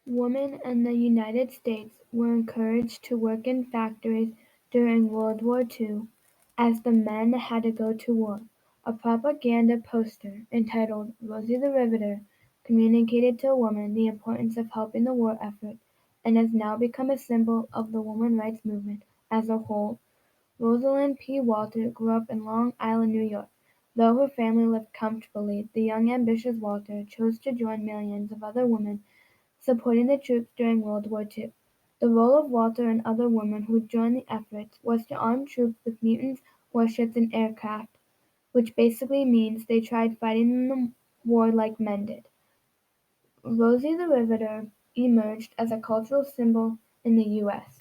Women in the United States were encouraged to work in factories during World War II, as the men had to go to war. A propaganda poster entitled "Rosie the Riveter" communicated to women the importance of helping the war effort and has now become a symbol of the women's rights movement as a whole. Rosalind P. Walter grew up in Long Island, New York. Though her family lived comfortably, the young ambitious Walter chose to join millions of other women supporting the troops during World War II. The role of Walter and other women who joined the efforts was to arm troops with mutants, warships, and aircraft, which basically means they tried fighting in the war like men did. Rosie the Riveter emerged as a cultural symbol in the U.S.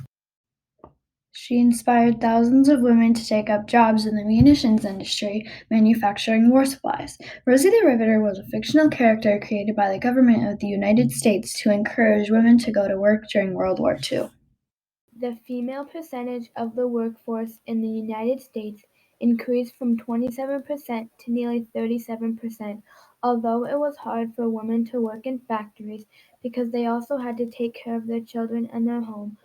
She inspired thousands of women to take up jobs in the munitions industry, manufacturing war supplies. Rosie the Riveter was a fictional character created by the government of the United States to encourage women to go to work during World War II. The female percentage of the workforce in the United States increased from 27% to nearly 37%, although it was hard for women to work in factories because they also had to take care of their children and their home.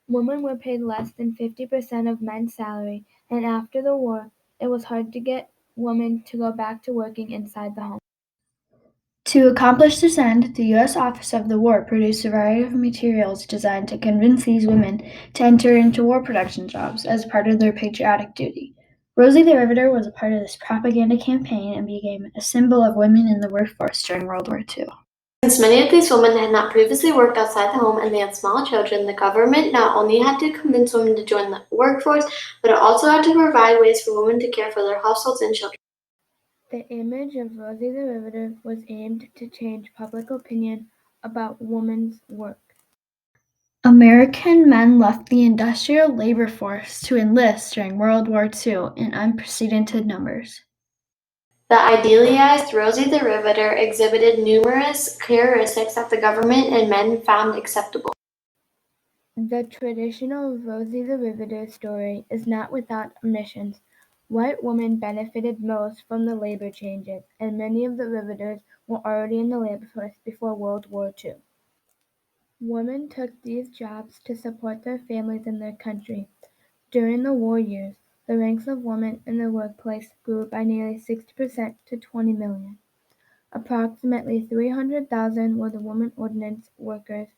Women were paid less than 50% of men's salary, and after the war, it was hard to get women to go back to working inside the home. To accomplish this end, the U.S. Office of the War produced a variety of materials designed to convince these women to enter into war production jobs as part of their patriotic duty. Rosie the Riveter was a part of this propaganda campaign and became a symbol of women in the workforce during World War II. Since many of these women had not previously worked outside the home and they had small children, the government not only had to convince women to join the workforce, but it also had to provide ways for women to care for their households and children. The image of Rosie the Riveter was aimed to change public opinion about women's work. American men left the industrial labor force to enlist during World War II in unprecedented numbers. The idealized Rosie the Riveter exhibited numerous characteristics that the government and men found acceptable. The traditional Rosie the Riveter story is not without omissions. White women benefited most from the labor changes, and many of the riveters were already in the labor force before World War II. Women took these jobs to support their families and their country. During the war years, the ranks of women in the workplace grew by nearly 60% to 20 million. Approximately 300,000 were the women ordnance workers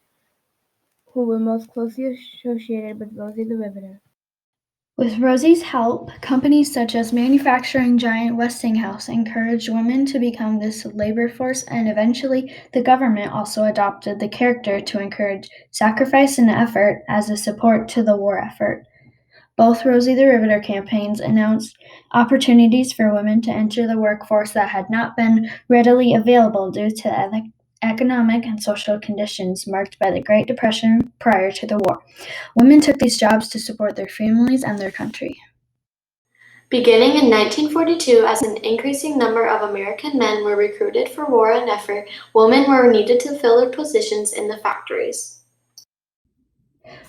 who were most closely associated with Rosie the Riveter. With Rosie's help, companies such as manufacturing giant Westinghouse encouraged women to become this labor force, and eventually the government also adopted the character to encourage sacrifice and effort as a support to the war effort. Both Rosie the Riveter campaigns announced opportunities for women to enter the workforce that had not been readily available due to economic and social conditions marked by the Great Depression prior to the war. Women took these jobs to support their families and their country. Beginning in 1942, as an increasing number of American men were recruited for war and effort, women were needed to fill their positions in the factories.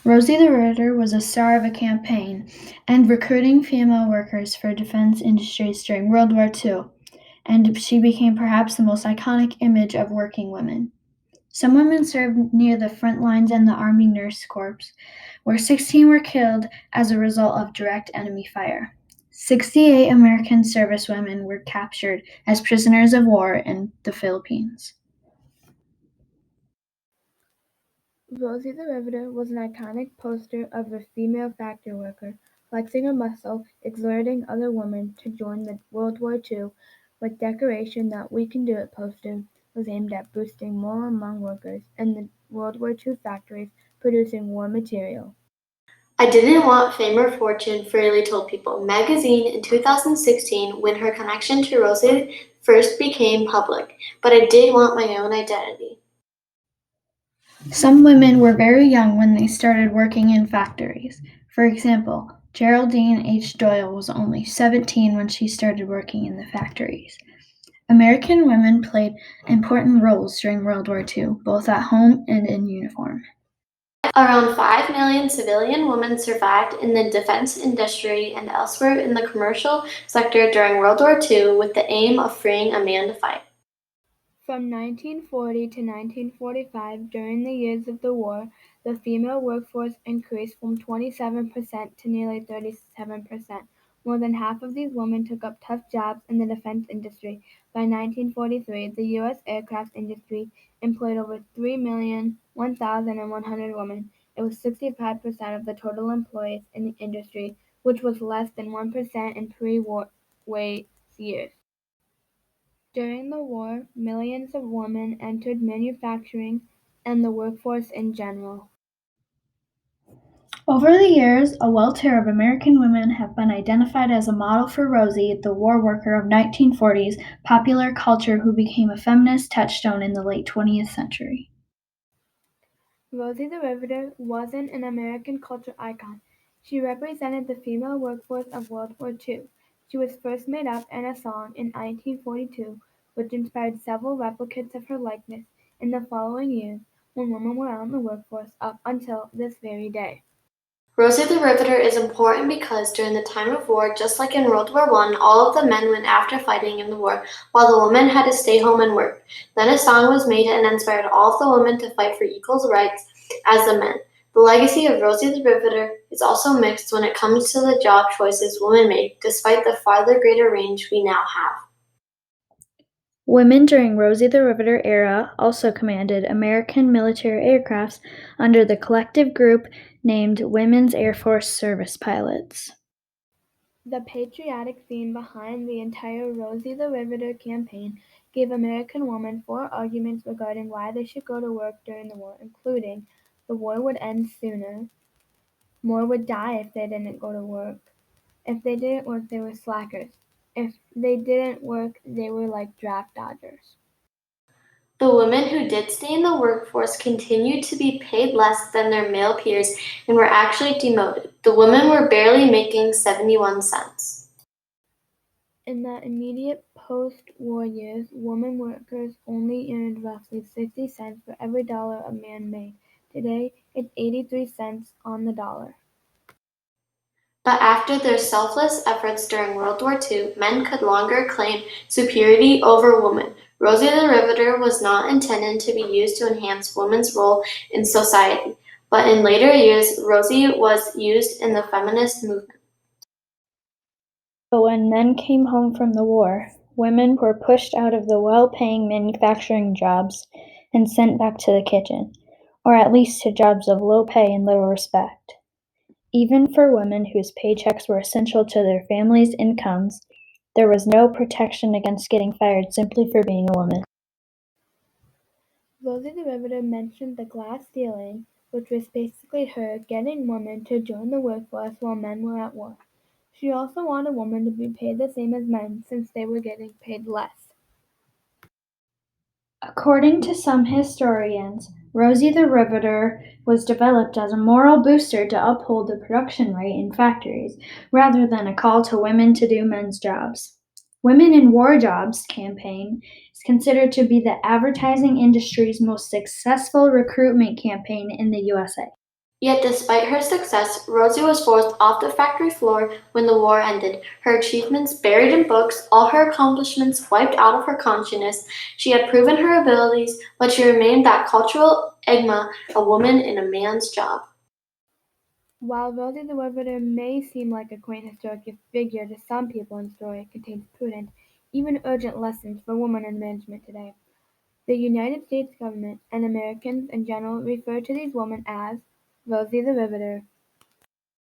Rosie the Riveter was a star of a campaign and recruiting female workers for defense industries during World War II, and she became perhaps the most iconic image of working women. Some women served near the front lines in the Army Nurse Corps, where 16 were killed as a result of direct enemy fire. 68 American servicewomen were captured as prisoners of war in the Philippines. Rosie the Riveter was an iconic poster of a female factory worker, flexing her muscle, exhorting other women to join the World War II, with decoration that "We Can Do It" poster was aimed at boosting morale among workers in the World War II factories producing war material. I didn't want fame or fortune, Freely told People magazine in 2016 when her connection to Rosie first became public, but I did want my own identity. Some women were very young when they started working in factories. For example, Geraldine H. Doyle was only 17 when she started working in the factories. American women played important roles during World War II, both at home and in uniform. Around 5 million civilian women survived in the defense industry and elsewhere in the commercial sector during World War II with the aim of freeing a man to fight. From 1940 to 1945, during the years of the war, the female workforce increased from 27% to nearly 37%. More than half of these women took up tough jobs in the defense industry. By 1943, the U.S. aircraft industry employed over 3,001,100 women. It was 65% of the total employees in the industry, which was less than 1% in pre-war years. During the war, millions of women entered manufacturing and the workforce in general. Over the years, a welter of American women have been identified as a model for Rosie, the war worker of 1940s popular culture who became a feminist touchstone in the late 20th century. Rosie the Riveter wasn't an American culture icon. She represented the female workforce of World War II. She was first made up in a song in 1942, which inspired several replicas of her likeness in the following years when women were out in the workforce up until this very day. Rosie the Riveter is important because during the time of war, just like in World War I, all of the men went after fighting in the war, while the women had to stay home and work. Then a song was made and inspired all of the women to fight for equal rights as the men. The legacy of Rosie the Riveter is also mixed when it comes to the job choices women make, despite the farther greater range we now have. Women during Rosie the Riveter era also commanded American military aircrafts under the collective group named Women's Air Force Service Pilots. The patriotic theme behind the entire Rosie the Riveter campaign gave American women four arguments regarding why they should go to work during the war, including the war would end sooner, more would die if they didn't go to work, if they didn't work they were slackers, if they didn't work they were like draft dodgers. The women who did stay in the workforce continued to be paid less than their male peers and were actually demoted. The women were barely making 71 cents. In the immediate post-war years, women workers only earned roughly 60 cents for every dollar a man made. Today, it's 83 cents on the dollar. But after their selfless efforts during World War II, men could longer claim superiority over women. Rosie the Riveter was not intended to be used to enhance women's role in society, but in later years, Rosie was used in the feminist movement. But when men came home from the war, women were pushed out of the well-paying manufacturing jobs and sent back to the kitchen, or at least to jobs of low pay and little respect. Even for women whose paychecks were essential to their families' incomes, there was no protection against getting fired simply for being a woman. Rosie the Riveter mentioned the glass ceiling, which was basically her getting women to join the workforce while men were at war. She also wanted women to be paid the same as men since they were getting paid less. According to some historians, Rosie the Riveter was developed as a moral booster to uphold the production rate in factories, rather than a call to women to do men's jobs. Women in War Jobs campaign is considered to be the advertising industry's most successful recruitment campaign in the USA. Yet despite her success, Rosie was forced off the factory floor when the war ended, her achievements buried in books, all her accomplishments wiped out of her consciousness. She had proven her abilities, but she remained that cultural enigma, a woman in a man's job. While Rosie the Riveter may seem like a quaint historical figure to some people in story, it contains prudent, even urgent lessons for women in management today. The United States government and Americans in general refer to these women as Rosie the Riveter.